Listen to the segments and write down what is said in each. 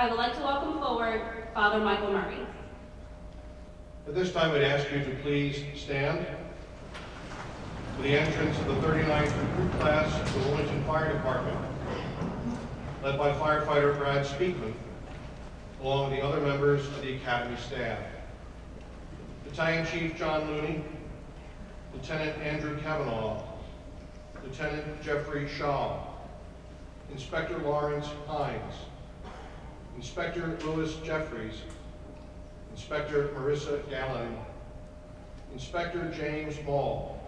I would like to welcome forward Father Michael Murray. At this time, I'd ask you to please stand for the entrance of the 39th recruit class of the Wilmington Fire Department, led by firefighter Brad Speakman, along with the other members of the Academy staff. Battalion Chief John Looney, Lieutenant Andrew Kavanaugh, Lieutenant Jeffrey Shaw, Inspector Lawrence Hines, Inspector Louis Jeffries, Inspector Marissa Gallen, Inspector James Ball,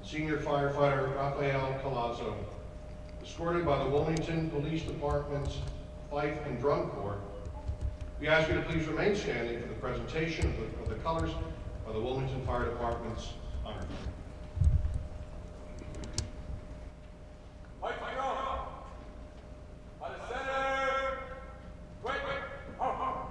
Senior Firefighter Rafael Palazzo, escorted by the Wilmington Police Department's Fife and Drum Corps. We ask you to please remain standing for the presentation of the colors by the Wilmington Fire Department's honor. Fight, fight, go! By the center! Wait! Oh!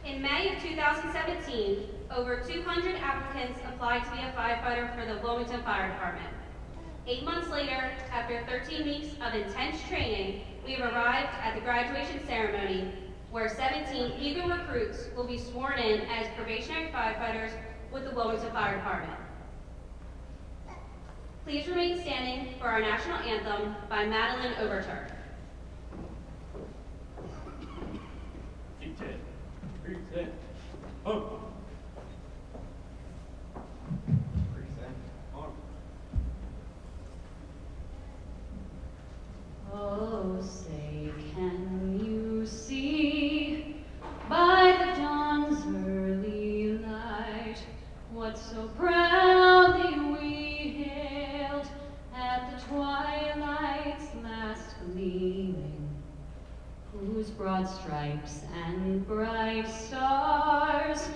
In May of 2017, over 200 applicants applied to be a firefighter for the Wilmington Fire Department. 8 months later, after 13 weeks of intense training, we have arrived at the graduation ceremony where 17 eager recruits will be sworn in as probationary firefighters with the Wilmington Fire Department. Please remain standing for our national anthem by Madeline Overture. Present. Oh. Present. On. Oh, say, can you see by the dawn's early light what so proudly we hailed at the twilight's last gleaming, whose broad stripes and bright stars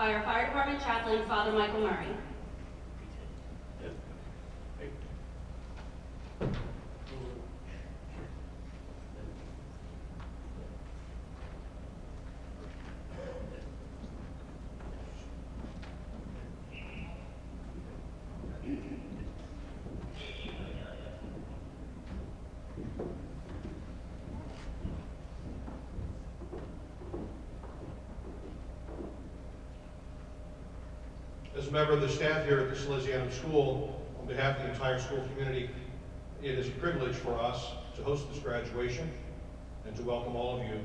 by our Fire Department Chaplain, Father Michael Murray. As a member of the staff here at the Salesianum School, on behalf of the entire school community, it is a privilege for us to host this graduation and to welcome all of you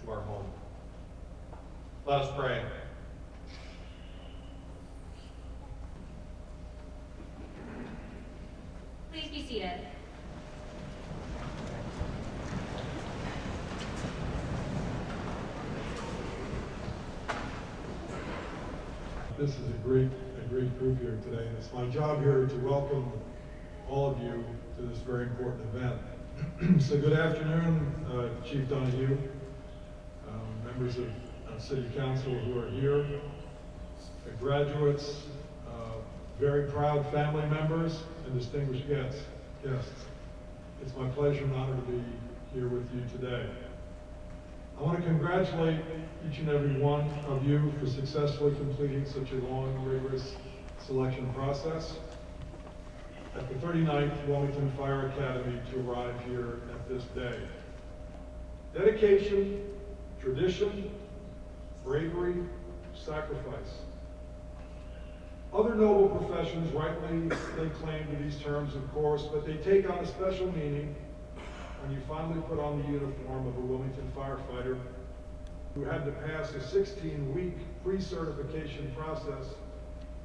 to our home. Let us pray. Please be seated. This is a great group here today, and it's my job here to welcome all of you to this very important event. So good afternoon, Chief Donahue, members of City Council who are here, graduates, very proud family members, and distinguished guests. It's my pleasure and honor to be here with you today. I want to congratulate each and every one of you for successfully completing such a long, rigorous selection process at the 39th Wilmington Fire Academy to arrive here at this day. Dedication, tradition, bravery, sacrifice. Other noble professions rightly lay claim to these terms, of course, but they take on a special meaning when you finally put on the uniform of a Wilmington firefighter who had to pass a 16-week pre-certification process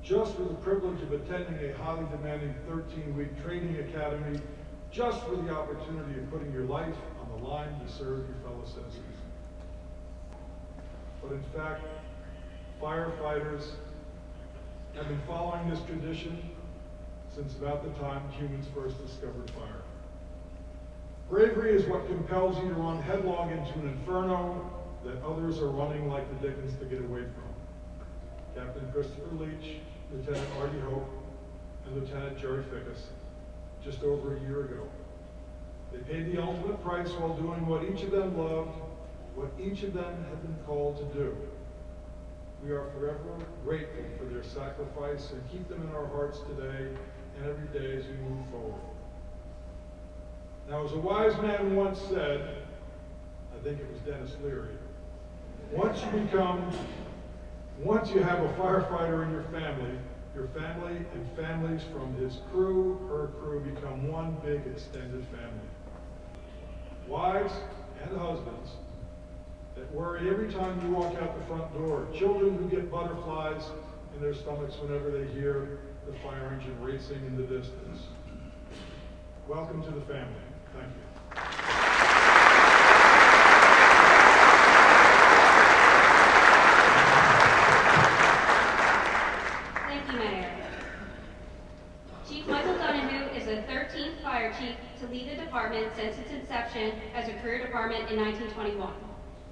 just for the privilege of attending a highly demanding 13-week training academy, just for the opportunity of putting your life on the line to serve your fellow citizens. But in fact, firefighters have been following this tradition since about the time humans first discovered fire. Bravery is what compels you to run headlong into an inferno that others are running like the Dickens to get away from. Captain Chris Leach, Lieutenant Ardy and Lieutenant Jerry Fickes, just over a year ago. They paid the ultimate price while doing what each of them loved, what each of them had been called to do. We are forever grateful for their sacrifice and keep them in our hearts today and every day as we move forward. Now, as a wise man once said, I think it was Dennis Leary, once you have a firefighter in your family and families from his crew, her crew, become one big extended family. Wives and husbands that worry every time you walk out the front door. Children who get butterflies in their stomachs whenever they hear the fire engine racing in the distance. Welcome to the family. Thank you. Thank you, Mayor. Chief Michael Donahue is the 13th fire chief to lead the department since its inception as a career department in 1921.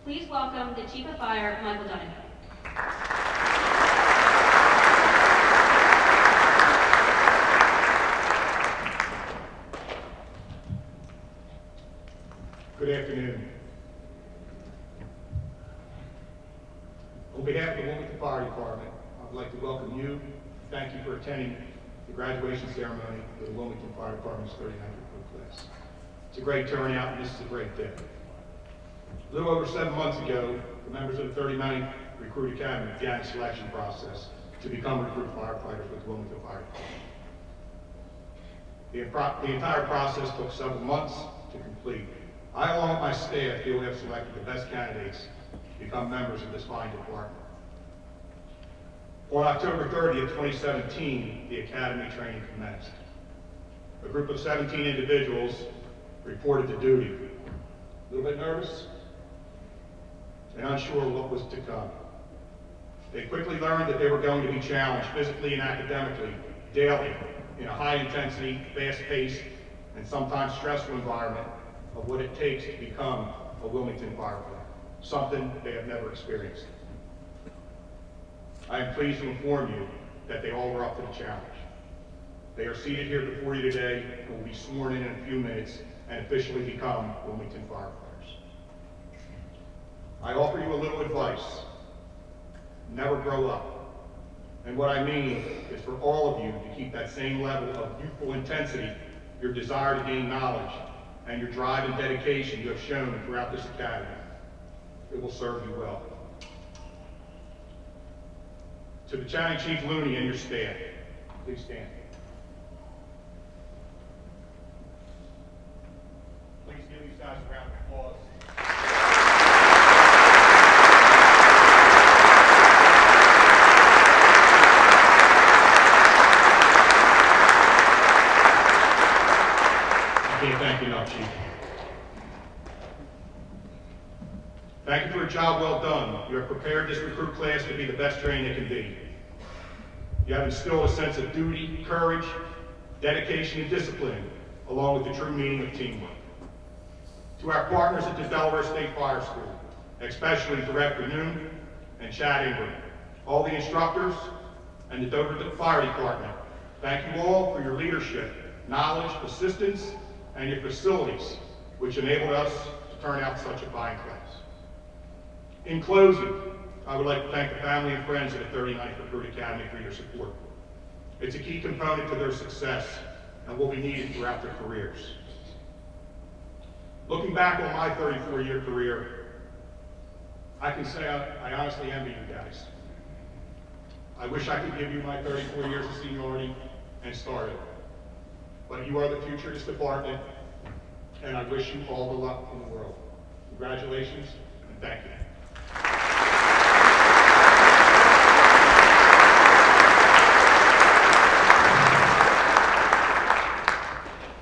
Please welcome the Chief of Fire, Michael Donahue. Good afternoon. On behalf of the Wilmington Fire Department, I'd like to welcome you. Thank you for attending the graduation ceremony for the Wilmington Fire Department's 39th recruit class. It's a great turnout, and this is a great day. A little over 7 months ago, the members of the 39th Recruit Academy began a selection process to become recruit firefighters with the Wilmington Fire Department. The entire process took several months to complete. I, along with my staff, feel we have selected the best candidates to become members of this fine department. On October 30th, 2017, the academy training commenced. A group of 17 individuals reported to duty. A little bit nervous and unsure what was to come. They quickly learned that they were going to be challenged physically and academically, daily, in a high-intensity, fast-paced, and sometimes stressful environment of what it takes to become a Wilmington firefighter, something they have never experienced. I am pleased to inform you that they all were up to the challenge. They are seated here before you today and will be sworn in a few minutes and officially become Wilmington firefighters. I offer you a little advice. Never grow up. And what I mean is for all of you to keep that same level of youthful intensity, your desire to gain knowledge, and your drive and dedication you have shown throughout this academy. It will serve you well. To the Channing Chief Looney and your staff, please stand. Please give these guys a round of applause. Thank you enough, Chief. Thank you for a job well done. You have prepared this recruit class to be the best trained it can be. You have instilled a sense of duty, courage, dedication, and discipline, along with the true meaning of teamwork. To our partners at the Delaware State Fire School, especially Director Noon and Chad Ingram, all the instructors, and the Dover Fire Department, thank you all for your leadership, knowledge, assistance, and your facilities, which enabled us to turn out such a fine class. In closing, I would like to thank the family and friends of the 39th Recruit Academy for your support. It's a key component to their success and will be needed throughout their careers. Looking back on my 34-year career, I can say I honestly envy you guys. I wish I could give you my 34 years of seniority and start it. But you are the future of this department, and I wish you all the luck in the world. Congratulations, and thank you.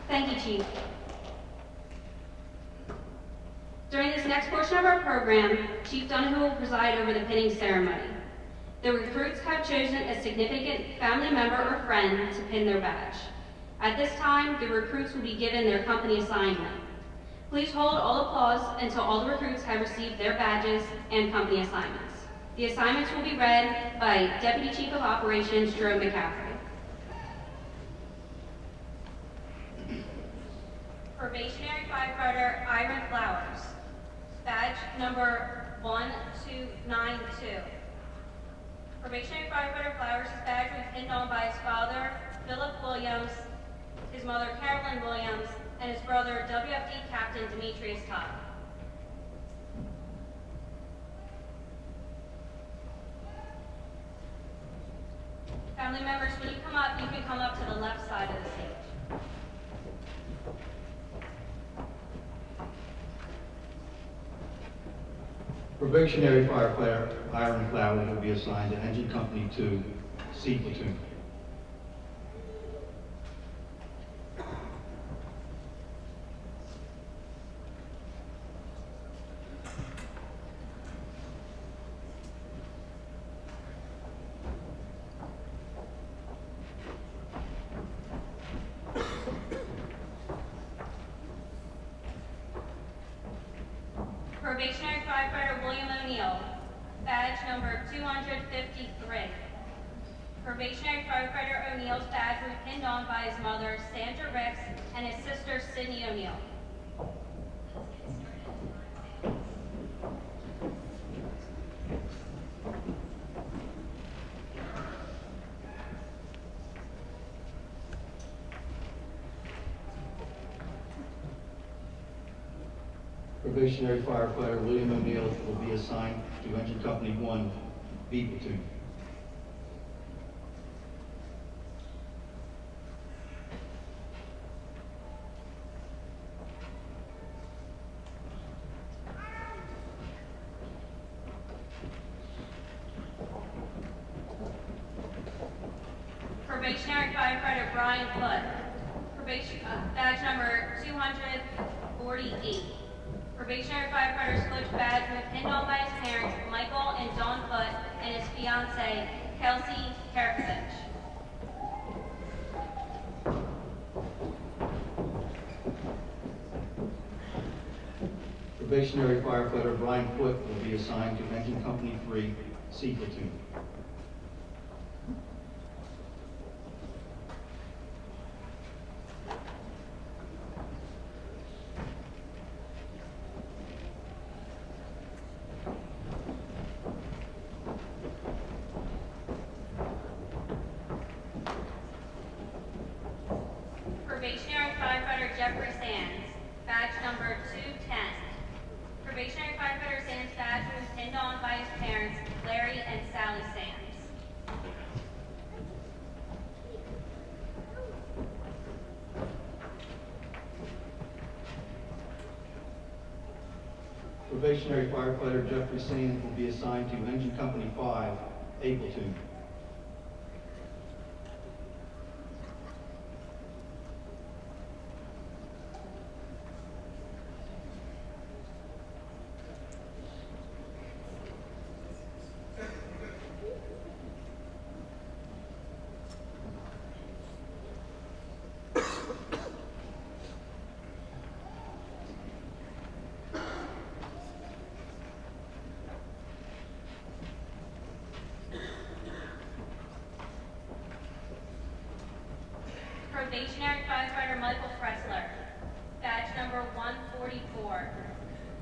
Thank you, Chief. During this next portion of our program, Chief Donahue will preside over the pinning ceremony. The recruits have chosen a significant family member or friend to pin their badge. At this time, the recruits will be given their company assignment. Please hold all applause until all the recruits have received their badges and company assignments. The assignments will be read by Deputy Chief of Operations, Jerome McCaffrey. Probationary firefighter Irin Flowers, badge number 1292. Probationary firefighter Flowers' badge was pinned on by his father, Philip Williams, his mother, Carolyn Williams, and his brother, WFD Captain Demetrius Todd. Family members, when you come up, you can come up to the left side of the stage. Probationary firefighter Irin Flowers will be assigned to Engine Company 2, C Platoon. Probationary firefighter William O'Neill, badge number 253. Probationary firefighter O'Neill's badge was pinned on by his mother, Sandra Ricks, and his sister, Sydney O'Neill. Probationary firefighter William O'Neill will be assigned to Engine Company 1, B Platoon. Probationary firefighter Brian Foote, badge number 248. Probationary firefighter Foote's badge was pinned on by his parents, Michael and Dawn Foote, and his fiancee, Kelsey Karakovich. Probationary firefighter Brian Foote will be assigned to Engine Company 3, C Platoon. Sands, badge number 210. Probationary firefighter Sands badge was pinned on by his parents, Larry and Sally Sands. Probationary firefighter Jeffrey Sands will be assigned to Engine Company 5, A platoon. Probationary firefighter Michael Pressler, badge number 144.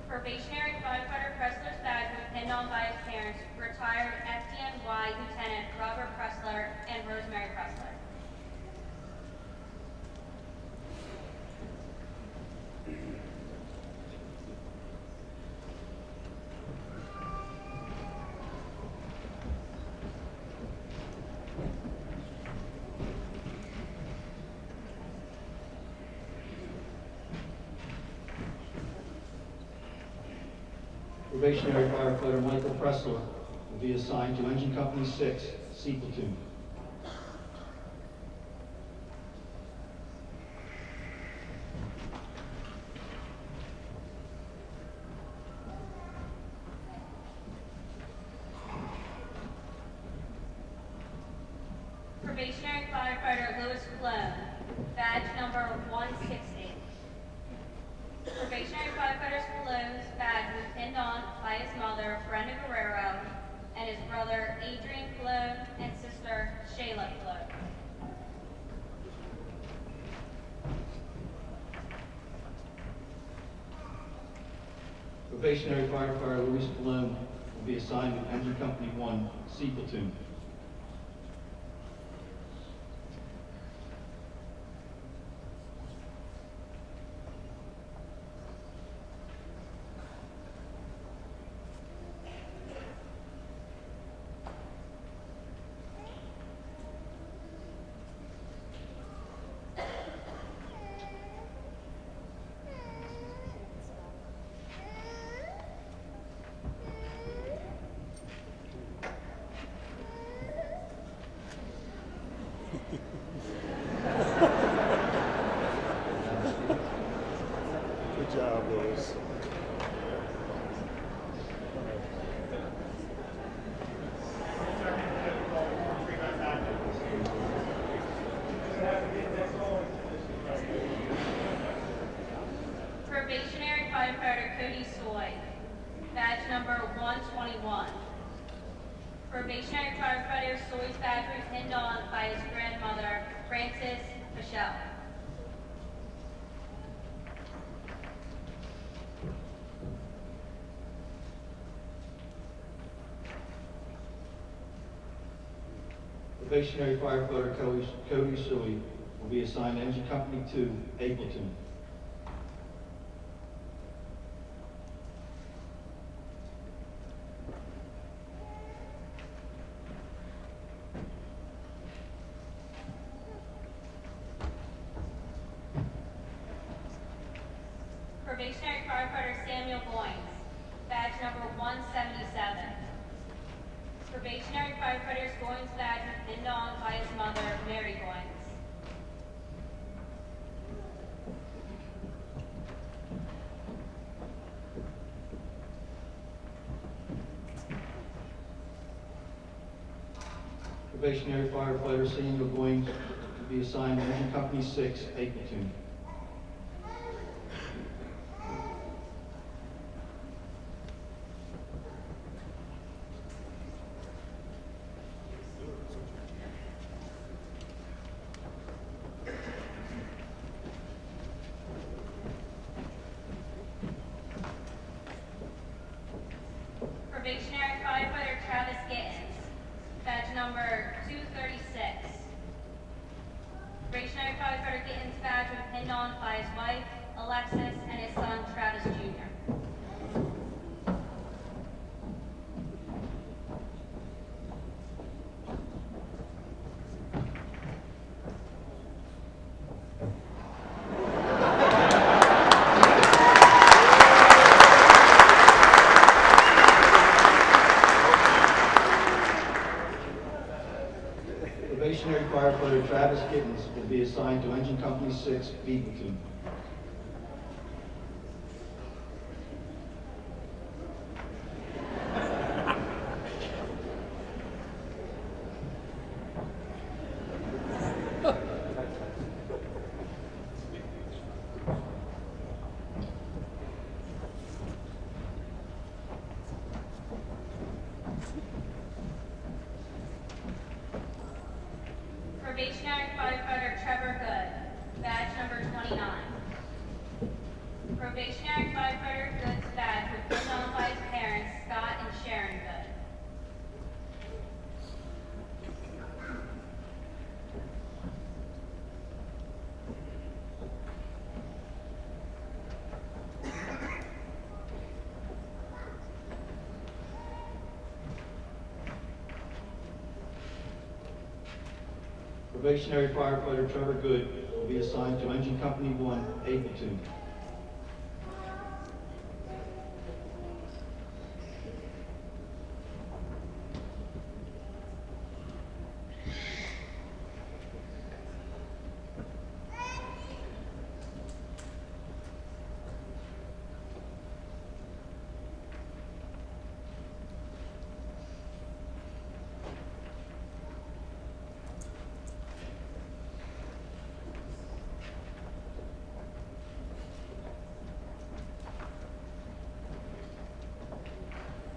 Probationary firefighter Pressler's badge was pinned on by his parents, retired FDNY Lieutenant Robert Pressler and Rosemary Pressler. Probationary firefighter Michael Pressler will be assigned to Engine Company 6, C platoon. Probationary firefighter Louis Cologne, badge number 160. Probationary firefighter Cologne's badge was pinned on by his mother, Brenda Guerrero, and his brother, Adrian Cologne, and sister, Shayla Cologne. Probationary firefighter Luis Cologne will be assigned to Engine Company 1, C platoon. Good job, Louis. Probationary firefighter Cody Sooy, badge number 121. Probationary firefighter Sooy's badge was pinned on by his grandmother, Frances Michelle. Probationary firefighter Cody Sooy will be assigned to Engine Company 2, A platoon. Probationary firefighter Samuel Goines, badge number 177. Probationary firefighter Goines' badge was pinned on by his mother, Mary Goines. Probationary firefighter Samuel Goines will be assigned to Engine Company 6, A platoon. Probationary firefighter Travis Gittens, badge number 236. Probationary firefighter Gittens' badge was pinned on by his wife, Alexis, and his son Travis Jr. Probationary firefighter Travis Gittens will be assigned to Engine Company 6, B platoon. Probationary firefighter Trevor Good, badge number 29. Probationary firefighter Good's badge was put on by his parents, Scott and Sharon Good. Probationary firefighter Trevor Good will be assigned to Engine Company 1, A platoon.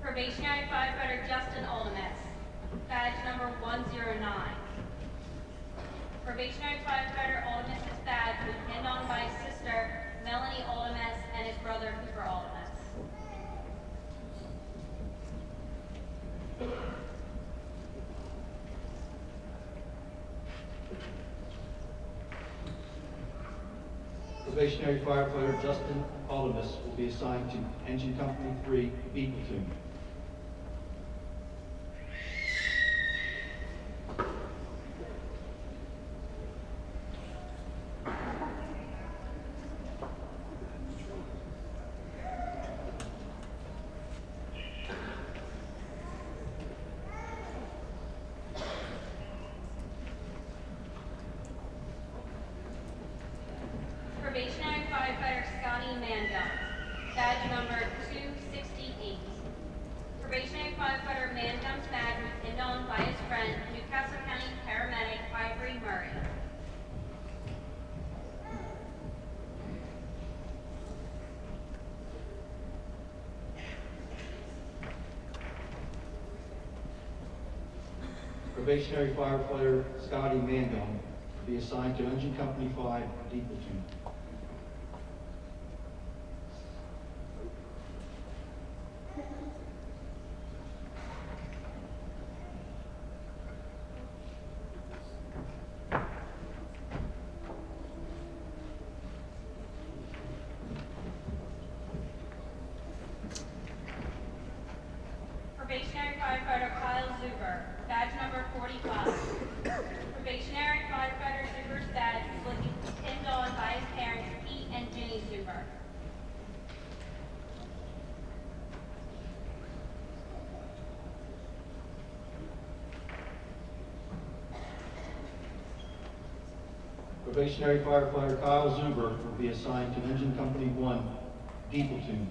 Probationary firefighter Justin Altemus, badge number 109. Probationary firefighter Altemus' badge was pinned on by his sister, Melanie Altemus, and his brother, Cooper Altemus. Probationary firefighter Justin Altemus will be assigned to Engine Company 3, B platoon. Probationary firefighter Scotty Mangum, badge number 268. Probationary firefighter Mangum's badge was pinned on by his friend, Newcastle County paramedic Ivory Murray. Probationary firefighter Scotty Mangum will be assigned to Engine Company 5, D platoon. Probationary firefighter Zuber, badge number 45. Probationary firefighter Zuber's badge was pinned on by his parents, Pete and Ginny Zuber. Probationary firefighter Kyle Zuber will be assigned to Engine Company 1, D platoon.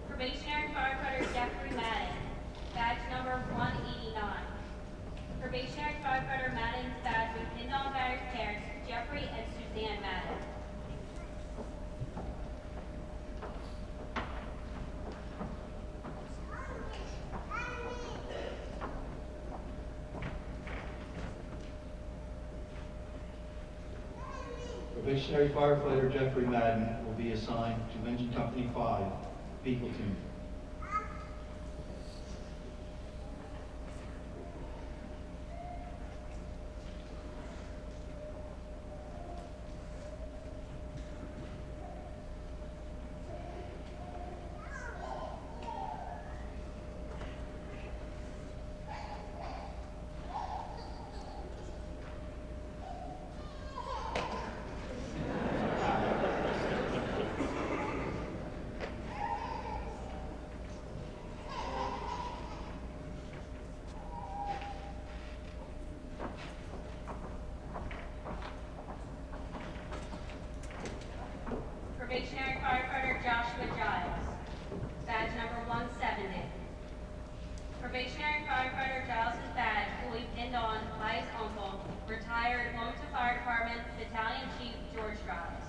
Probationary firefighter Dept 39th, badge number 189. Probationary firefighter Jeffrey Madden will be assigned to Engine Company 5, B platoon. Probationary firefighter Joshua Giles, badge number 170. Probationary firefighter Giles' badge will be pinned on by his uncle, retired Wilmington Fire Department Battalion Chief George Giles.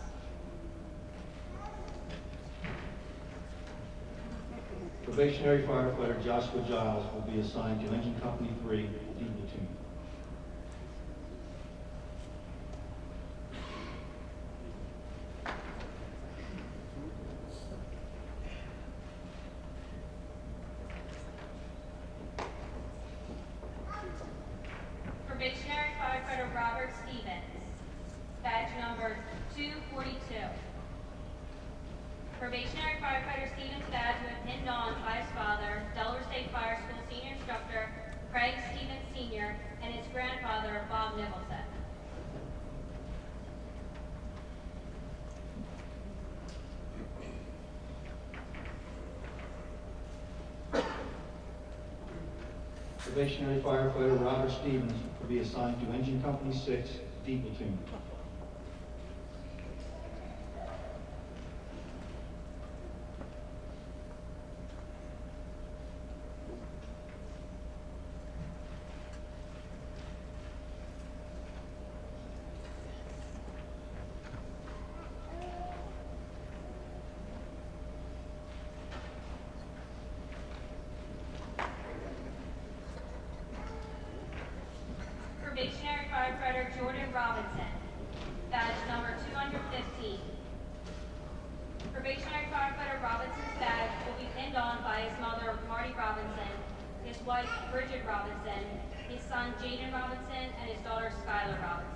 Probationary firefighter Joshua Giles will be assigned to Engine Company 3, D platoon. Probationary firefighter Robert Stevens, badge number 242. Probationary firefighter Stevens' badge was pinned on by his father, Delaware State Fire School senior instructor Craig Stevens Sr., and his grandfather, Bob Nicholson. Probationary firefighter Robert Stevens will be assigned to Engine Company 6, D platoon. Probationary firefighter Jordan Robinson, badge number 215. Probationary firefighter Robinson's badge will be pinned on by his mother, Marty Robinson, his wife, Bridget Robinson, his son, Jaden Robinson, and his daughter, Skylar Robinson.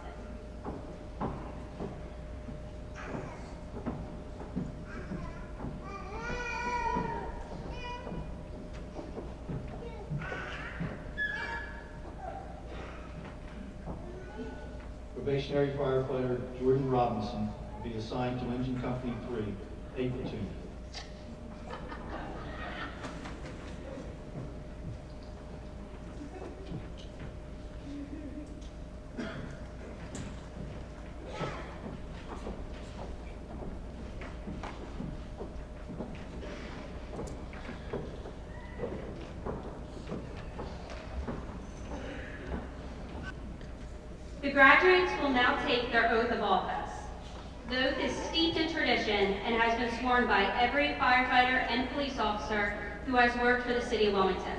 Probationary firefighter Jordan Robinson will be assigned to Engine Company 3, A platoon. The graduates will now take their oath of office. The oath is steeped in tradition and has been sworn by every firefighter and police officer who has worked for the city of Wilmington.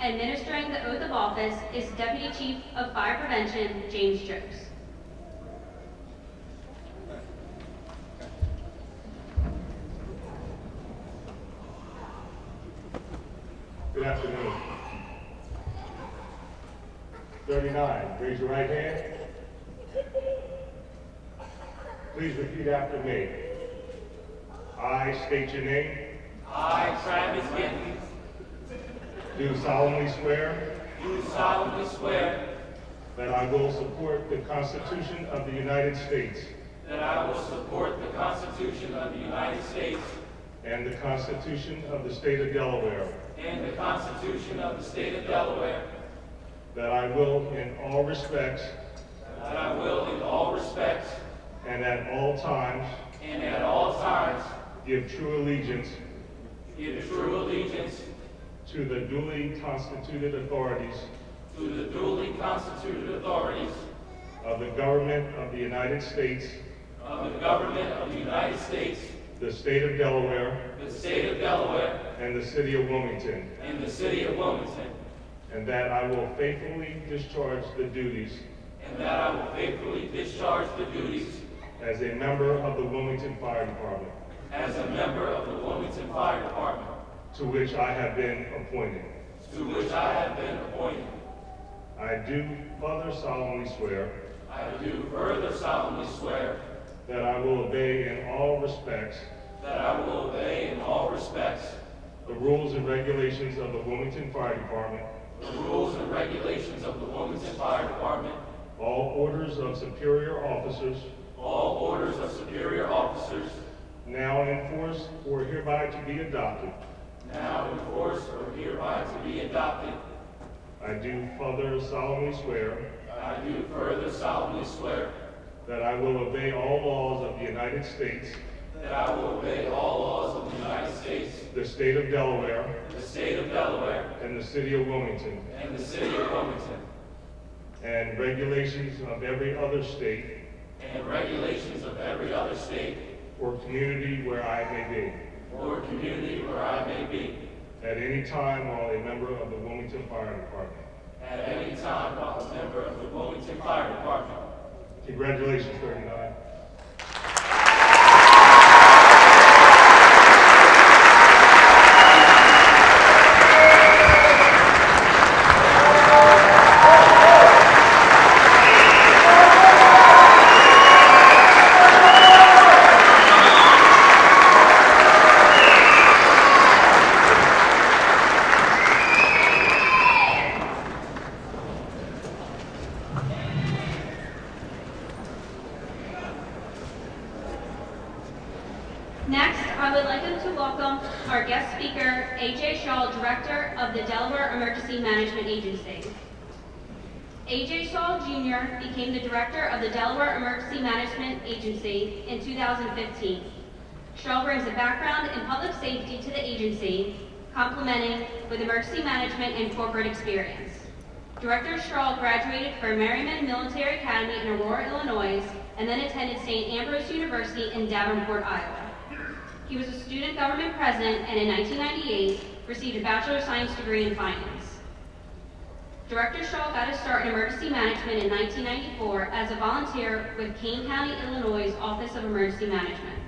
Administering the oath of office is Deputy Chief of Fire Prevention, James Jokes. Good afternoon. 39, raise your right hand. Please repeat after me. I state your name. I, Travis Gittens, Do solemnly swear do solemnly swear that I will support the Constitution of the United States that I will support the Constitution of the United States and the Constitution of the State of Delaware, and the Constitution of the State of Delaware, that I will in all respects that I will in all respects and at all times and at all times give true allegiance give true allegiance to the duly constituted authorities to the duly constituted authorities of the government of the United States, of the government of the United States, the State of Delaware, the State of Delaware, and the City of Wilmington, and the City of Wilmington, and that I will faithfully discharge the duties and that I will faithfully discharge the duties as a member of the Wilmington Fire Department, as a member of the Wilmington Fire Department, to which I have been appointed. to which I have been appointed. I do further solemnly swear I do further solemnly swear that I will obey in all respects that I will obey in all respects the rules and regulations of the Wilmington Fire Department, the rules and regulations of the Wilmington Fire Department, all orders of superior officers all orders of superior officers, now in force or hereby to be adopted. now in force or hereby to be adopted. I do further solemnly swear I do further solemnly swear that I will obey all laws of the United States, that I will obey all laws of the United States, the state of Delaware, the state of Delaware, and the city of Wilmington, and the city of Wilmington, and regulations of every other state and regulations of every other state or community where I may be, or community where I may be, at any time while a member of the Wilmington Fire Department. at any time while a member of the Wilmington Fire Department. Congratulations, 39. Next, I would like to welcome our guest speaker, A.J. Shaw, Director of the Delaware Emergency Management Agency. A.J. Shaw Jr. became the Director of the Delaware Emergency Management Agency in 2015. Shaw brings a background in public safety to the agency, complementing with emergency management and corporate experience. Director Shaw graduated from Merriman Military Academy in Aurora, Illinois, and then attended St. Ambrose University in Davenport, Iowa. He was a student government president and in 1998 received a Bachelor of Science degree in finance. Director Shaw got his start in emergency management in 1994 as a volunteer with Kane County, Illinois' Office of Emergency Management.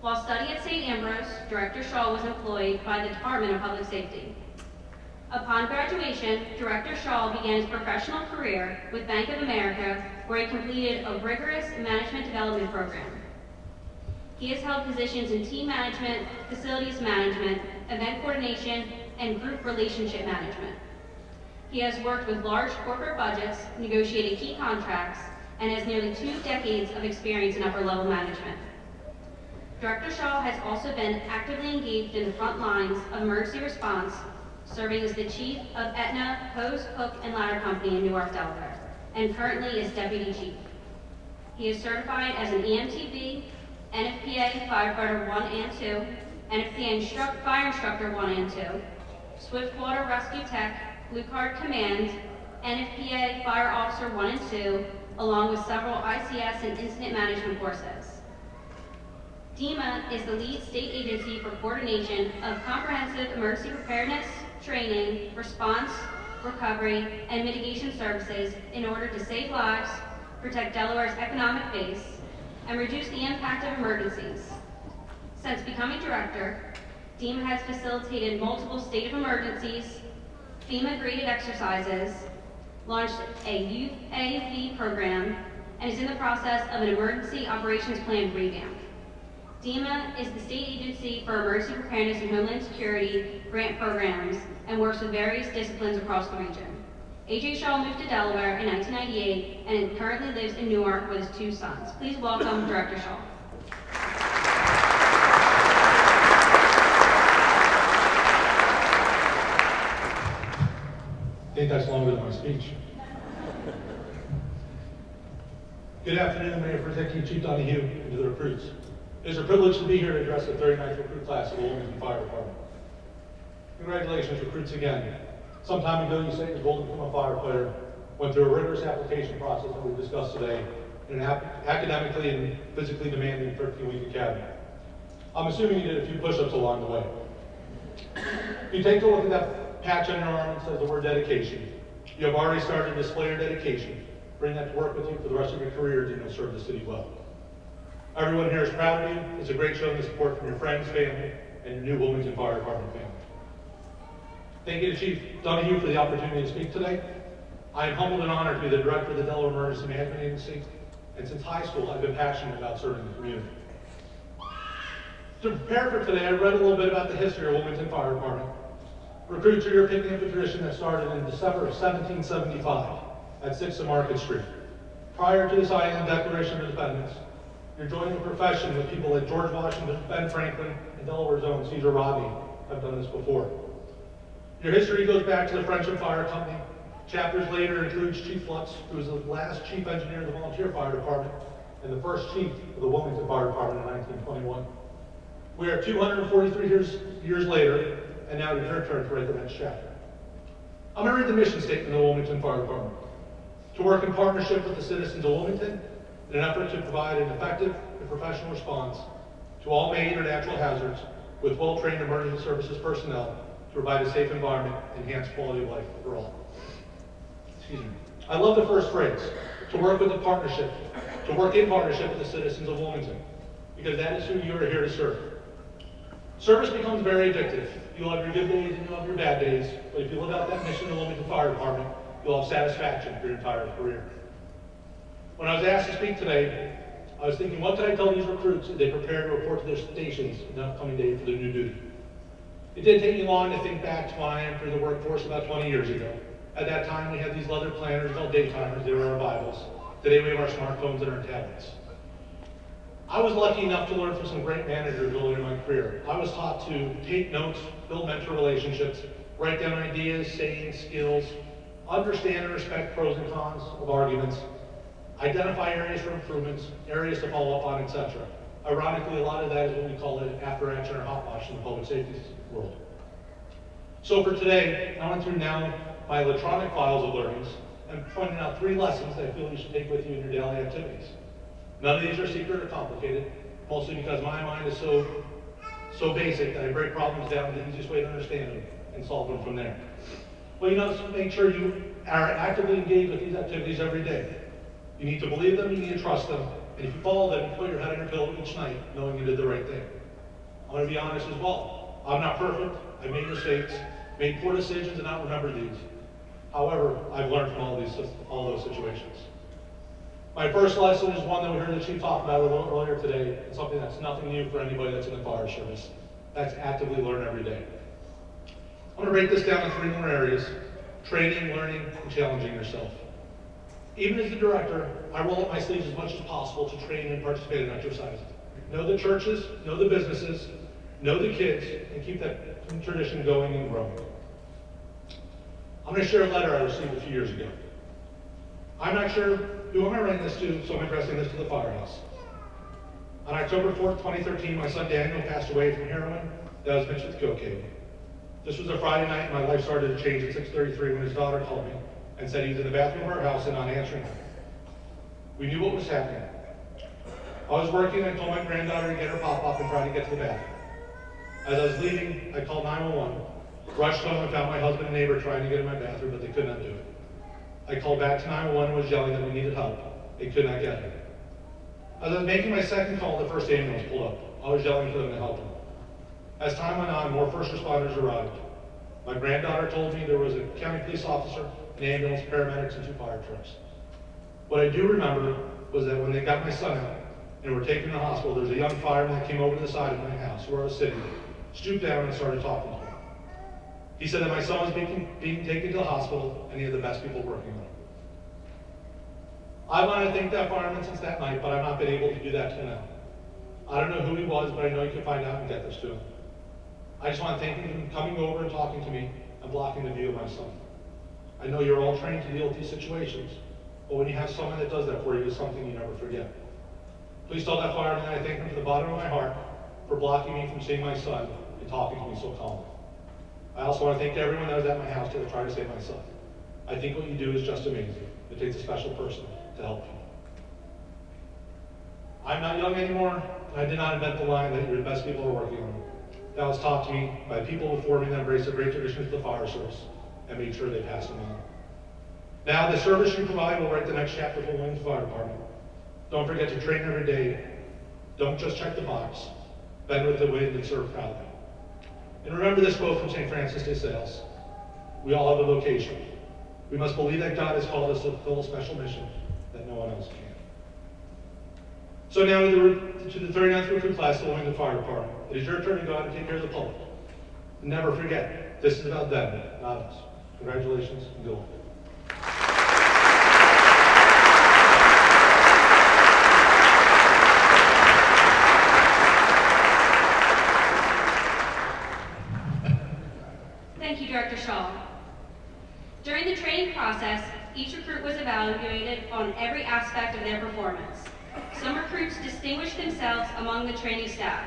While studying at St. Ambrose, Director Shaw was employed by the Department of Public Safety. Upon graduation, Director Shaw began his professional career with Bank of America, where he completed a rigorous management development program. He has held positions in team management, facilities management, event coordination, and group relationship management. He has worked with large corporate budgets, negotiated key contracts, and has nearly 2 decades of experience in upper-level management. Director Shaw has also been actively engaged in the front lines of emergency response, serving as the chief of Aetna Hose, Hook, and Ladder Company in Newark, Delaware, and currently is deputy chief. He is certified as an EMTB, NFPA Firefighter 1 and 2, NFPA Fire Instructor 1 and 2, Swiftwater Rescue Tech, Blue Card Command, NFPA Fire Officer 1 and 2, along with several ICS and incident management courses. DEMA is the lead state agency for coordination of comprehensive emergency preparedness, training, response, recovery, and mitigation services in order to save lives, protect Delaware's economic base, and reduce the impact of emergencies. Since becoming director, DEMA has facilitated multiple state of emergencies, FEMA-graded exercises, launched a youth AV program, and is in the process of an emergency operations plan revamp. DEMA is the state agency for emergency preparedness and homeland security grant programs and works with various disciplines across the region. A.J. Shaw moved to Delaware in 1998 and currently lives in Newark with his 2 sons. Please welcome Director Shaw. I think that's longer than my speech. Good afternoon, Mayor Protecting Chief Donahue, and to the recruits. It is a privilege to be here to address the 39th recruit class of the Wilmington Fire Department. Congratulations, recruits, again. Some time ago, you set your goal to become a firefighter, went through a rigorous application process that we've discussed today, in an academically and physically demanding 13-week academy. I'm assuming you did a few push-ups along the way. If you take a look at that patch on your arm that says the word dedication, you have already started to display your dedication. Bring that to work with you for the rest of your careers, and you'll serve the city well. Everyone here is proud of you. It's a great show of support from your friends, family, and your new Wilmington Fire Department family. Thank you to Chief Donahue for the opportunity to speak today. I am humbled and honored to be the director of the Delaware Emergency Management Agency, and since high school, I've been passionate about serving the community. To prepare for today, I read a little bit about the history of Wilmington Fire Department. Recruits are here picking up a tradition that started in December of 1775 at 6th and Market Street. Prior to the signing of the Declaration of Independence, you're joining the profession with people like George Washington, Ben Franklin, and Delaware's own Cesar Rodney have done this before. Your history goes back to the Friendship Fire Company. Chapters later includes Chief Lutz, who was the last chief engineer of the Volunteer Fire Department and the first chief of the Wilmington Fire Department in 1921. We are 243 years later, and now it's your turn to write the next chapter. I'm going to read the mission statement of the Wilmington Fire Department. To work in partnership with the citizens of Wilmington in an effort to provide an effective and professional response to all major natural hazards with well-trained emergency services personnel to provide a safe environment and enhance quality of life for all. Excuse me. I love the first phrase, to work in partnership with the citizens of Wilmington, because that is who you are here to serve. Service becomes very addictive. You'll have your good days and you'll have your bad days, but if you live out that mission of the Wilmington Fire Department, you'll have satisfaction for your entire career. When I was asked to speak today, I was thinking, what could I tell these recruits as they prepare to report to their stations in the upcoming day for their new duty? It didn't take me long to think back to when I entered the workforce about 20 years ago. At that time, we had these leather planners called daytimers. They were our Bibles. Today, we have our smartphones and our tablets. I was lucky enough to learn from some great managers early in my career. I was taught to take notes, build mentor relationships, write down ideas, sayings, skills, understand and respect pros and cons of arguments, identify areas for improvements, areas to follow up on, etc. Ironically, a lot of that is what we call it after action or hot wash in the public safety world. So for today, I went through now my electronic files of learnings and pointed out 3 lessons that I feel you should take with you in your daily activities. None of these are secret or complicated, mostly because my mind is so basic that I break problems down to the easiest way to understand them and solve them from there. Well, you must make sure you are actively engaged with these activities every day. You need to believe them, you need to trust them, and if you follow them, you put your head on your pillow each night knowing you did the right thing. I want to be honest as well. I'm not perfect. I've made mistakes, made poor decisions, and not remember these. However, I've learned from all those situations. My first lesson is one that we heard the chief talk about a little earlier today. It's something that's nothing new for anybody that's in the fire service. That's actively learn every day. I'm going to break this down in 3 more areas: training, learning, and challenging yourself. Even as the director, I roll up my sleeves as much as possible to train and participate in exercises. Know the churches, know the businesses, know the kids, and keep that tradition going and growing. I'm going to share a letter I received a few years ago. I'm not sure who am I writing this to, so I'm addressing this to the firehouse. On October 4th, 2013, my son Daniel passed away from heroin that was mixed with cocaine. This was a Friday night, and my life started to change at 6:33 when his daughter called me and said he was in the bathroom of our house and not answering her. We knew what was happening. I was working and I told my granddaughter to get her pop-up and try to get to the bathroom. As I was leaving, I called 911, rushed home and found my husband and neighbor trying to get in my bathroom, but they could not do it. I called back to 911 and was yelling that we needed help. They could not get her. As I was making my second call, the first ambulance pulled up. I was yelling for them to help him. As time went on, more first responders arrived. My granddaughter told me there was a county police officer, an ambulance, paramedics, and 2 fire trucks. What I do remember was that when they got my son out and were taken to the hospital, there was a young fireman that came over to the side of my house where I was sitting, stooped down and started talking to him. He said that my son was being taken to the hospital and he had the best people working on him. I want to thank that fireman since that night, but I've not been able to do that till now. I don't know who he was, but I know you can find out and get this to him. I just want to thank him for coming over and talking to me and blocking the view of my son. I know you're all trained to deal with these situations, but when you have someone that does that for you, it's something you never forget. Please tell that fireman that I thank him from the bottom of my heart for blocking me from seeing my son and talking to me so calmly. I also want to thank everyone that was at my house to try to save my son. I think what you do is just amazing. It takes a special person to help you. I'm not young anymore, and I did not invent the line that you're the best people are working on. That was taught to me by people before me that embraced the great traditions of the fire service and made sure they passed them on. Now, the service you provide will write the next chapter for the Wilmington Fire Department. Don't forget to train every day, Don't just check the box. Bend with the wind and serve proudly. And remember this quote from St. Francis de Sales. We all have a vocation. We must believe that God has called us to fulfill a special mission that no one else can. So now to the 39th recruit class of the Wilmington Fire Department. It is your turn to go out and take care of the public. Never forget, this is about them, not us. Congratulations, and go on. Thank you, Director Shaw. During the training process, each recruit was evaluated on every aspect of their performance. Some recruits distinguished themselves among the training staff.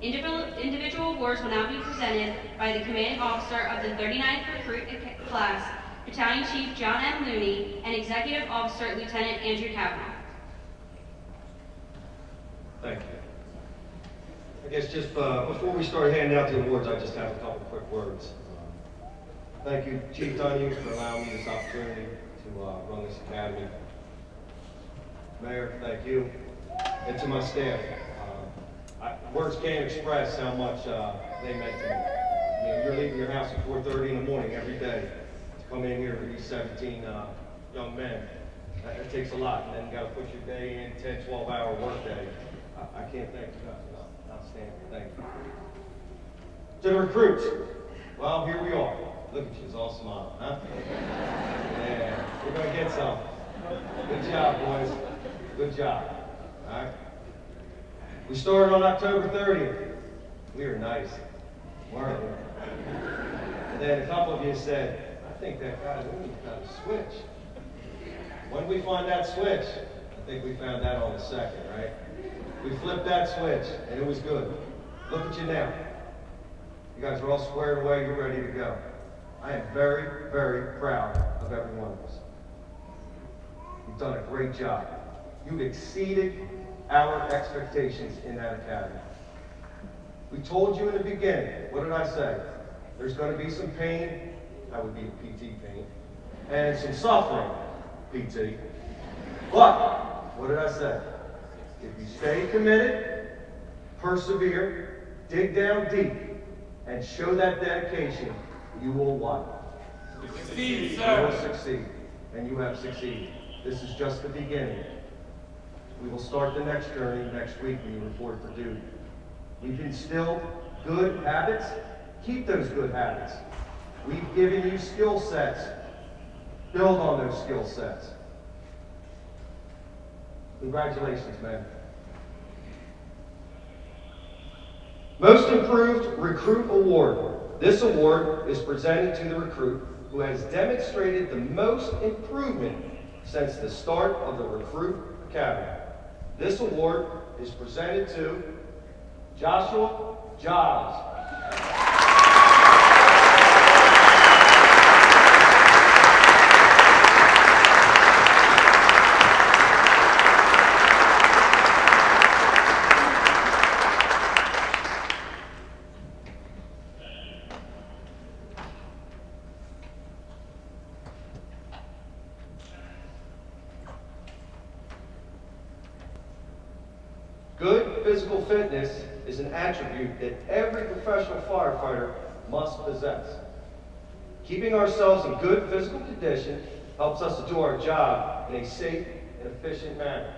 Individual awards will now be presented by the commanding officer of the 39th recruit class, Battalion Chief John M. Looney, and Executive Officer Lieutenant Andrew Kavanaugh. Thank you. I guess just before we start handing out the awards, I just have a couple quick words. Thank you, Chief Dunning, for allowing me this opportunity to run this academy. Mayor, thank you. And to my staff. Words can't express how much they meant to me. You know, you're leaving your house at 4:30 in the morning every day to come in here with these 17 young men. That takes a lot. And then you got to put your day in, 10, 12-hour work day. I can't thank you guys enough. Outstanding. Thank you. To the recruits. Well, here we are. Look at you, it's all smiling, huh? Yeah, we're going to get some. Good job, boys. Good job. All right? We started on October 30th. We were nice, weren't we? And then a couple of you said, I think that guy Looney's got a switch. When we find that switch, I think we found that on the 2nd, right? We flipped that switch, and it was good. Look at you now. You guys are all squared away, you're ready to go. I am very, very proud of every one of us. You've done a great job. You've exceeded our expectations in that academy. We told you in the beginning, what did I say? There's going to be some pain, that would be the PT pain, and some suffering, PT. But, what did I say? If you stay committed, persevere, dig down deep, and show that dedication, you will what? Succeed, You sir. will succeed, and you have succeeded. This is just the beginning. We will start the next journey next week when you report for duty. We've instilled good habits. Keep those good habits. We've given you skill sets. Build on those skill sets. Congratulations, man. Most Improved Recruit Award. This award is presented to the recruit who has demonstrated the most improvement since the start of the Recruit Academy. This award is presented to Joshua Giles. Good physical fitness is an attribute that every professional firefighter must possess. Keeping ourselves in good physical condition helps us to do our job in a safe and efficient manner.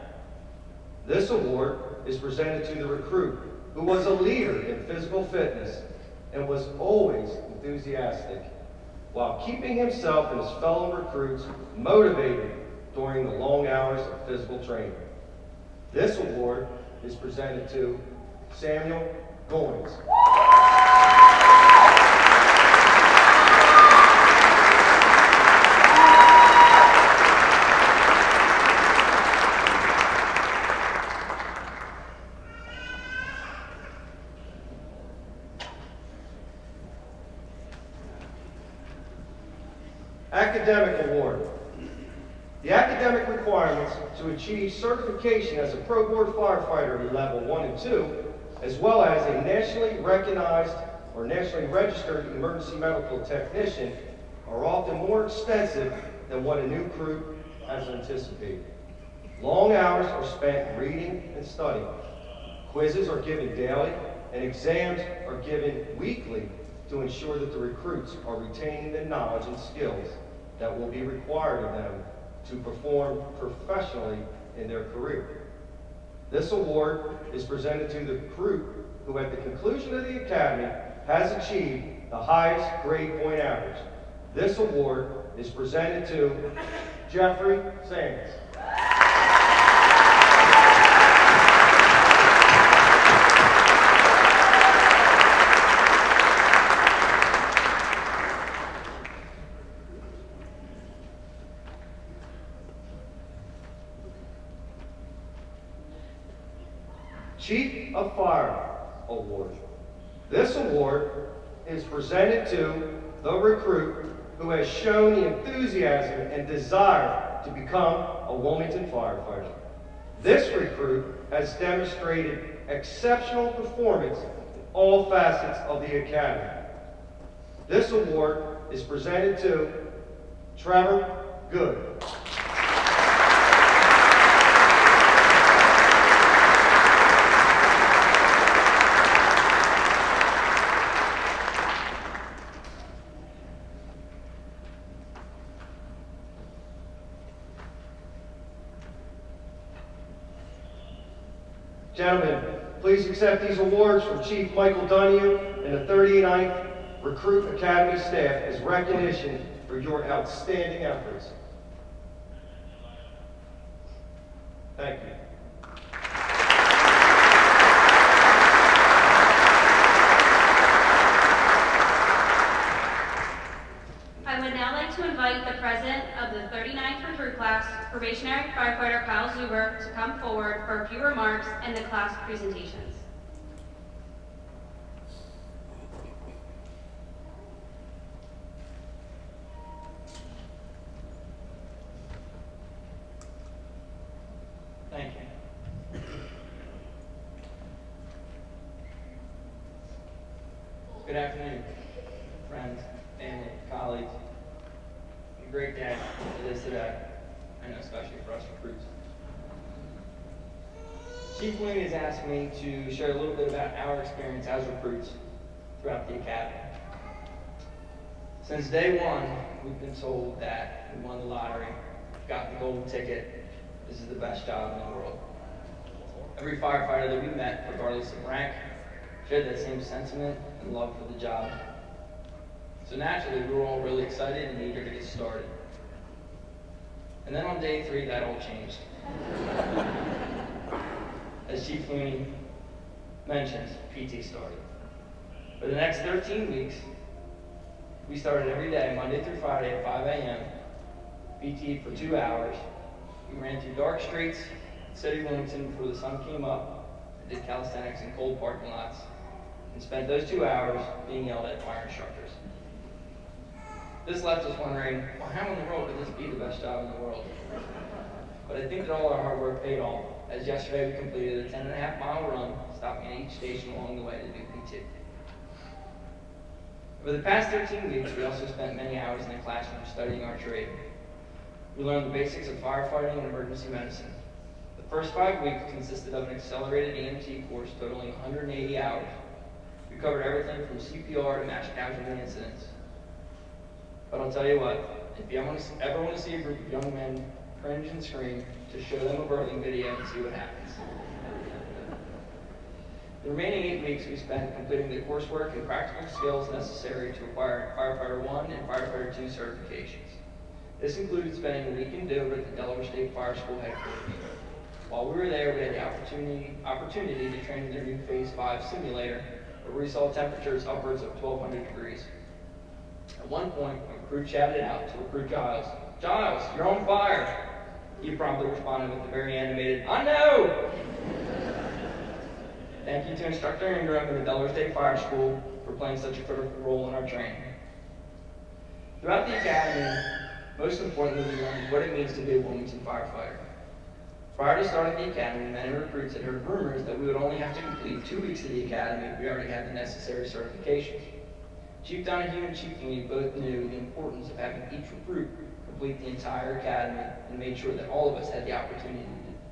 This award is presented to the recruit who was a leader in physical fitness and was always enthusiastic while keeping himself and his fellow recruits motivated during the long hours of physical training. This award is presented to Samuel Goines. Academic Award. The academic requirements to achieve certification as a Pro Board firefighter level 1 and 2, as well as a nationally recognized or nationally registered emergency medical technician, are often more extensive than what a new recruit has anticipated. Long hours are spent reading and studying. Quizzes are given daily, and exams are given weekly to ensure that the recruits are retaining the knowledge and skills that will be required of them to perform professionally in their career. This award is presented to the group who at the conclusion of the academy has achieved the highest grade point average. This award is presented to Jeffrey Sands. Chief of Fire Award. This award is presented to the recruit who has shown the enthusiasm and desire to become a Wilmington firefighter. This recruit has demonstrated exceptional performance in all facets of the academy. This award is presented to Trevor Good. Gentlemen, please accept these awards from Chief Michael Donahue and the 39th Recruit Academy staff as recognition for your outstanding efforts. Thank you. I would now like to invite the president of the 39th recruit class, probationary firefighter Kyle Zuber, to come forward for a few remarks and the class presentations. Thank you. Good afternoon, friends, family, colleagues. A great day it is today, I know especially for us recruits. Chief Leach has asked me to share a little bit about our experience as recruits throughout the academy. Since day one, we've been told that we won the lottery, got the golden ticket, this is the best job in the world. Every firefighter that we met, regardless of rank, shared that same sentiment and love for the job. So naturally, we were all really excited and eager to get started. And then on day 3, that all changed. As Chief Leach mentioned, PT started. For the next 13 weeks, we started every day, Monday through Friday at 5 a.m., PT for 2 hours. We ran through dark streets, city of Wilmington before the sun came up, and did calisthenics in cold parking lots, and spent those 2 hours being yelled at by our instructors. This left us wondering, well, how in the world could this be the best job in the world? But I think that all our hard work paid off, as yesterday we completed a 10.5-mile run, stopping at each station along the way to do PT. Over the past 13 weeks, we also spent many hours in the classroom studying our trade. We learned the basics of firefighting and emergency medicine. The first 5 weeks consisted of an accelerated EMT course totaling 180 hours. We covered everything from CPR to mass casualty incidents. But I'll tell you what, if you ever want to see a group of young men cringe and scream, just show them a birthing video and see what happens. The remaining 8 weeks we spent completing the coursework and practical skills necessary to acquire Firefighter 1 and Firefighter 2 certifications. This included spending a week in Dover at the Delaware State Fire School headquarters. While we were there, we had the opportunity to train in their new Phase 5 simulator, where we saw temperatures upwards of 1,200 degrees. At one point, a recruit shouted out to recruit Giles, "Giles, you're on fire!" He promptly responded with a very animated, "I know!" Thank you to Instructor Irin and the Delaware State Fire School for playing such a critical role in our training. Throughout the academy, most importantly, we learned what it means to be a Wilmington firefighter. Prior to starting the academy, many recruits had heard rumors that we would only have to complete 2 weeks of the academy if we already had the necessary certifications. Chief Donahue and Chief Foote both knew the importance of having each recruit complete the entire academy and made sure that all of us had the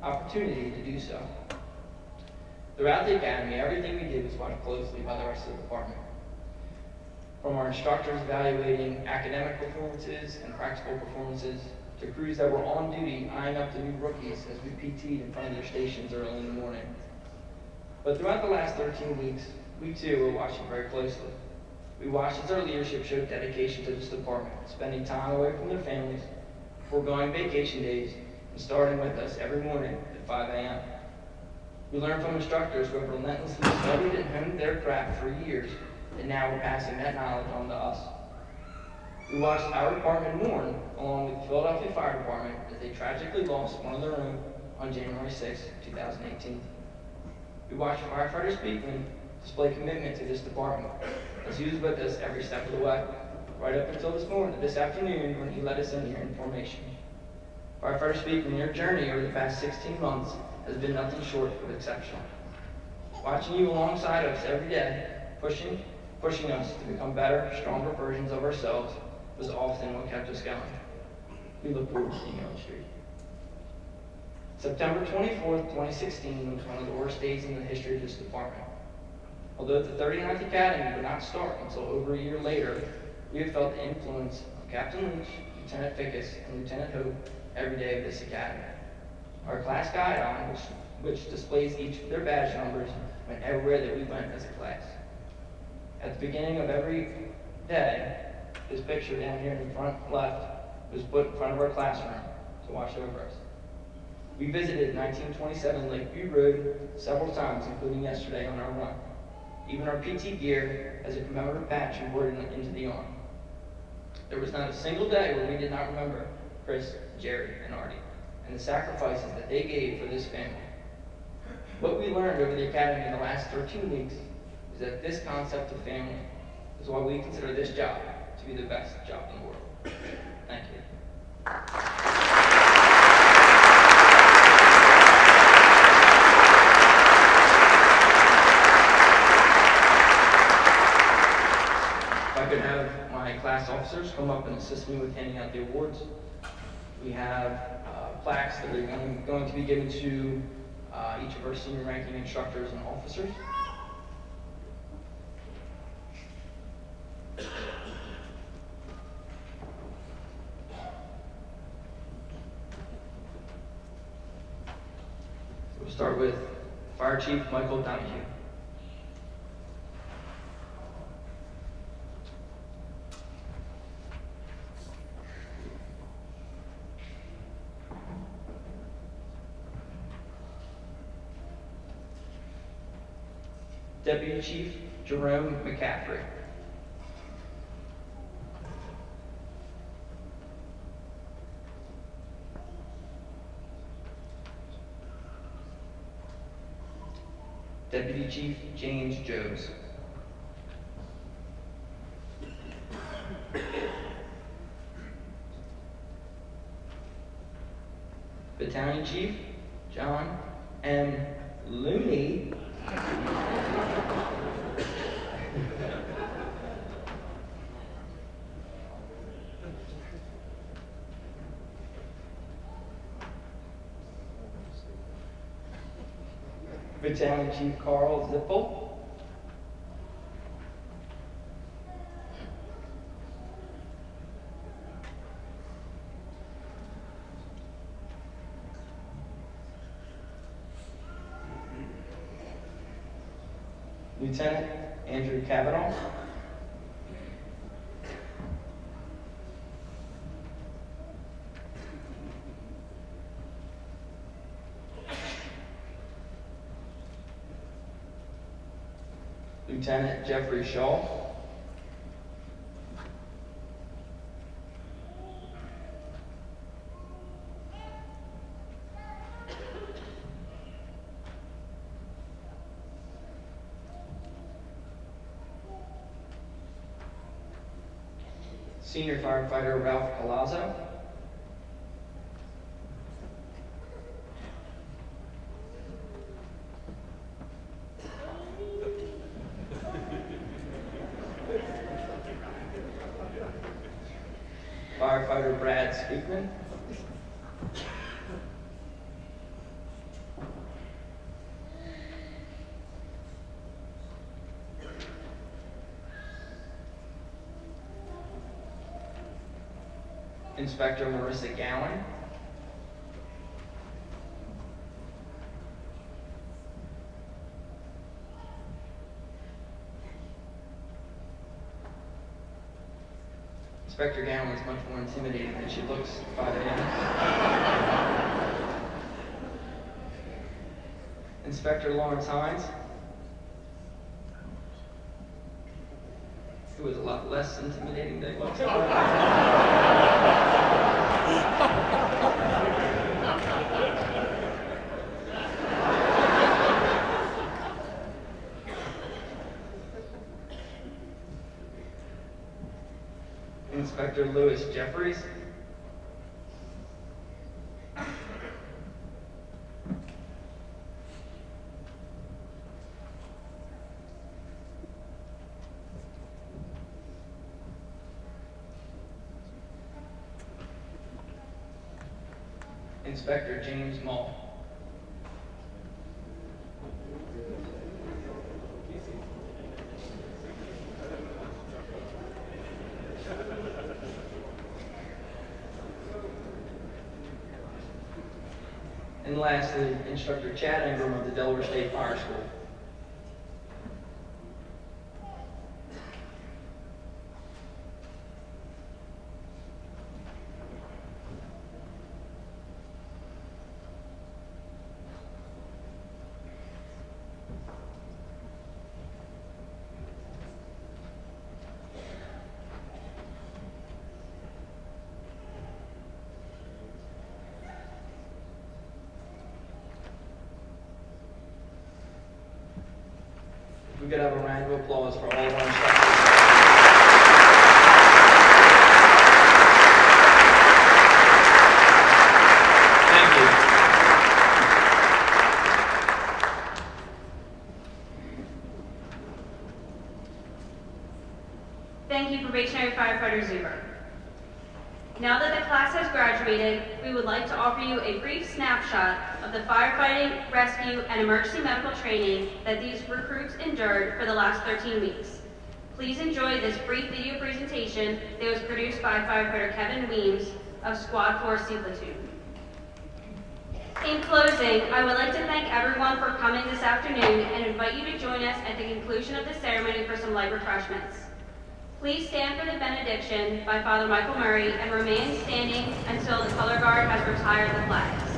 opportunity to do so. Throughout the academy, everything we did was watched closely by the rest of the department. From our instructors evaluating academic performances and practical performances, to crews that were on duty eyeing up the new rookies as we PT'd in front of their stations early in the morning. But throughout the last 13 weeks, we too were watching very closely. We watched as our leadership showed dedication to this department, spending time away from their families, foregoing vacation days, and starting with us every morning at 5 a.m. We learned from instructors who have relentlessly studied and honed their craft for years, and now we're passing that knowledge on to us. We watched our department mourn, along with the Philadelphia Fire Department, as they tragically lost one of their own on January 6, 2018. We watched firefighter Speakman display commitment to this department, as he was with us every step of the way, right up until this afternoon when he led us in here in formation. Firefighter Speakman, your journey over the past 16 months has been nothing short of exceptional. Watching you alongside us every day, pushing us to become better, stronger versions of ourselves was often what kept us going. We look forward to seeing you on the street. September 24th, 2016 was one of the worst days in the history of this department. Although the 39th Academy would not start until over a year later, we have felt the influence of Captain Leach, Lieutenant Fickes, and Lieutenant Hope every day of this academy. Our class guide-on, which displays each of their badge numbers, went everywhere that we went as a class. At the beginning of every day, this picture down here in the front left was put in front of our classroom to watch over us. We visited 1927 Lakeview Road several times, including yesterday on our run. Even our PT gear has a commemorative patch embroidered into the arm. There was not a single day where we did not remember Chris, Jerry, and Ardy, and the sacrifices that they gave for this family. What we learned over the academy in the last 13 weeks is that this concept of family is why we consider this job to be the best job in the world. Thank you. If I could have my class officers come up and assist me with handing out the awards. We have plaques that are going to be given to each of our senior ranking instructors and officers. We'll start with Fire Chief Michael Donahue. Deputy Chief Jerome McCaffrey. Deputy Chief James Jones. Battalion Chief John M. Looney. Battalion Chief Carl Zippel. Lieutenant Andrew Cavanaugh. Lieutenant Jeffrey Shaw. Senior Firefighter Ralph Palazzo. Firefighter Brad Speakman. Inspector Marissa Gowen, Inspector Gowen is much more intimidating than she looks by the end. Inspector Lawrence Hines, who is a lot less intimidating than he looks. Inspector Lewis Jeffries, Inspector James Mull. And lastly, Instructor Chad Ingram of the Delaware State Fire School. We could have a round of applause for all of our instructors. Thank you. Thank you, probationary firefighter Zuber. Now that the class has graduated, we would like to offer you a brief snapshot of the firefighting, rescue, and emergency medical training that these recruits endured for the last 13 weeks. Please enjoy this brief video presentation that was produced by firefighter Kevin Weems of Squad 4 C Platoon. In closing, I would like to thank everyone for coming this afternoon and invite you to join us at the conclusion of the ceremony for some light refreshments. Please stand for the benediction by Father Michael Murray and remain standing until the color guard has retired the flags.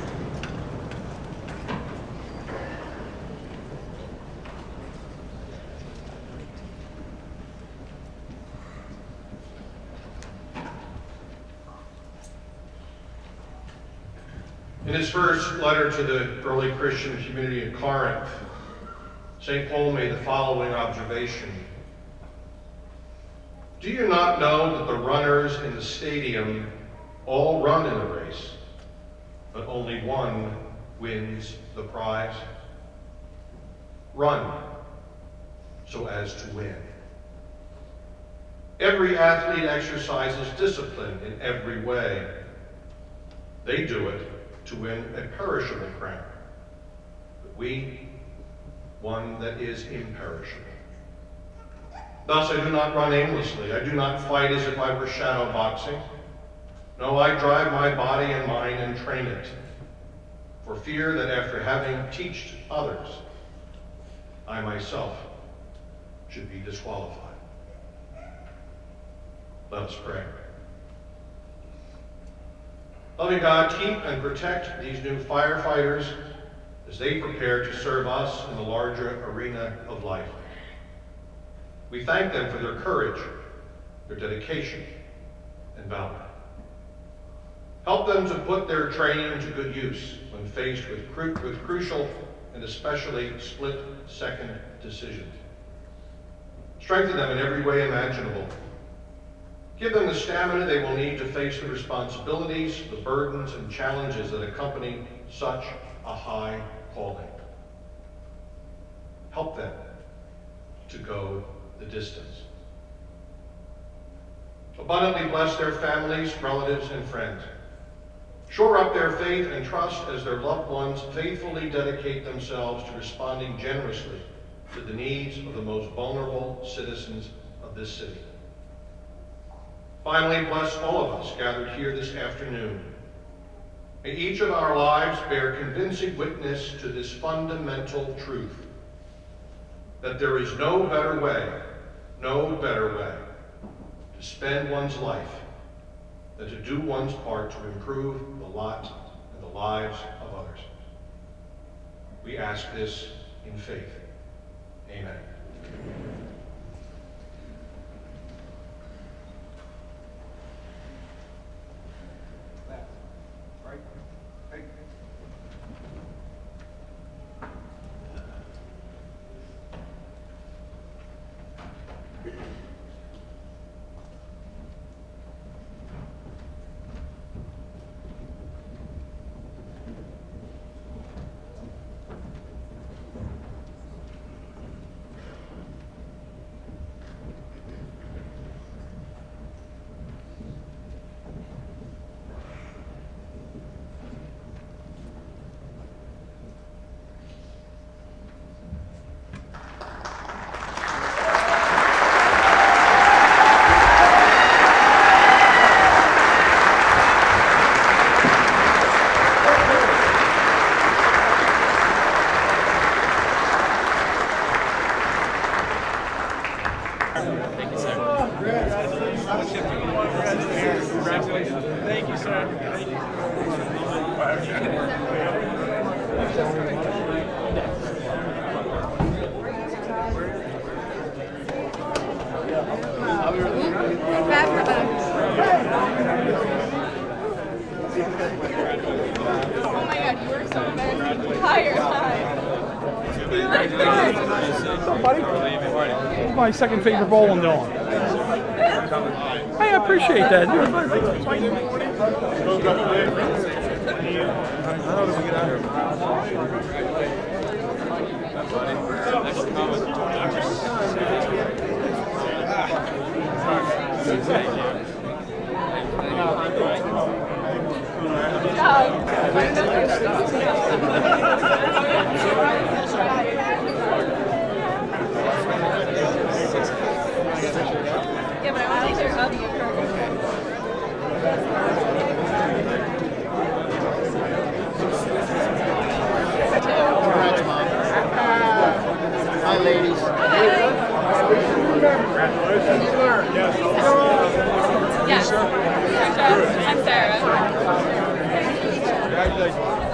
In his first letter to the early Christian community in Corinth, St. Paul made the following observation. Do you not know that the runners in the stadium all run in a race, but only one wins the prize? Run so as to win. Every athlete exercises discipline in every way. They do it to win a perishable crown, but we, one that is imperishable. Thus I do not run aimlessly. I do not fight as if I were shadow boxing. No, I drive my body and mind and train it, for fear that after having taught others, I myself should be disqualified. Let us pray. Loving God, keep and protect these new firefighters as they prepare to serve us in the larger arena of life. We thank them for their courage, their dedication, and valor. Help them to put their training to good use when faced with crucial and especially split-second decisions. Strengthen them in every way imaginable. Give them the stamina they will need to face the responsibilities, the burdens, and challenges that accompany such a high calling. Help them to go the distance. Abundantly bless their families, relatives, and friends. Shore up their faith and trust as their loved ones faithfully dedicate themselves to responding generously to the needs of the most vulnerable citizens of this city. Finally, bless all of us gathered here this afternoon. May each of our lives bear convincing witness to this fundamental truth, that there is no better way to spend one's life than to do one's part to improve the lot and the lives of others. We ask this in faith. Amen. My second favorite bowling dog. Hey, I appreciate that. Yeah, but I want to take your hubby. Congrats, Mom. Hi, ladies. Yes. I'm Sarah. Congratulations.